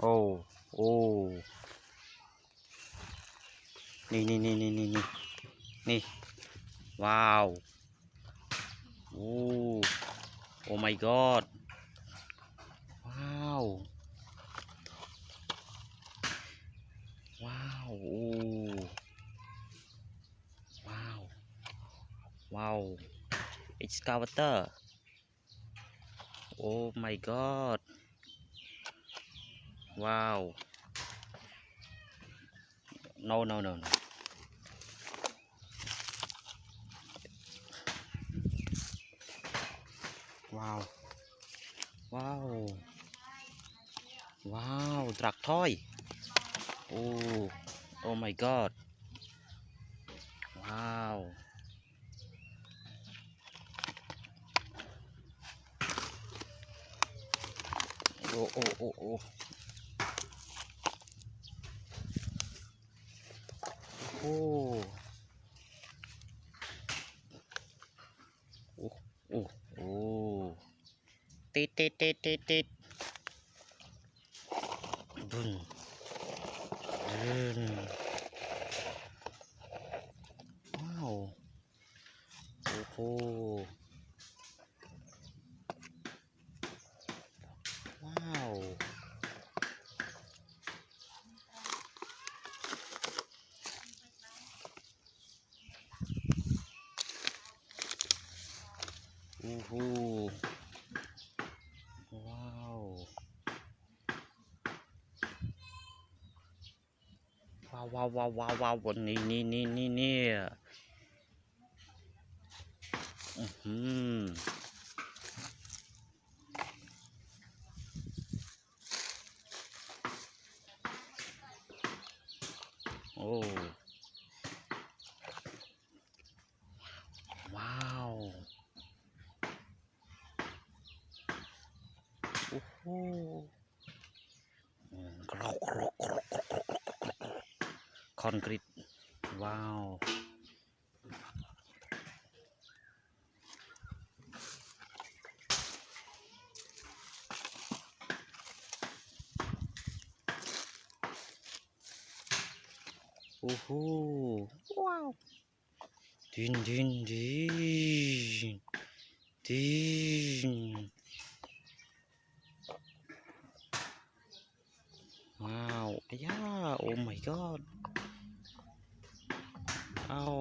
โอ้โอ้นี่นี่ว้าวโอ้โอ้ my god ว้าวว้าวโอ้ว้าวว้าว excavator โอ้ my god ว้าว no no no no ว้าวว้าวว้าวตรักถ้อยโอ้โอ้ my god ว้าวโอ้โอ้โอ้โอ้โอ้โอ้โอ้โอ้ติดบึ้นว้าวโอ้โหว้าวโอ้โหว้าวว้าวบนนี่โอ้ว้าวโอ้โหคอนกรีตว้าวโอ้โหว้าวดินว้าวอ้ยาโอ้ my god อ้าว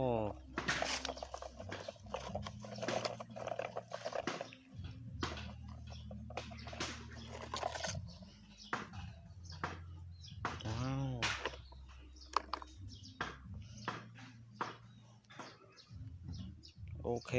ว้าวโอเค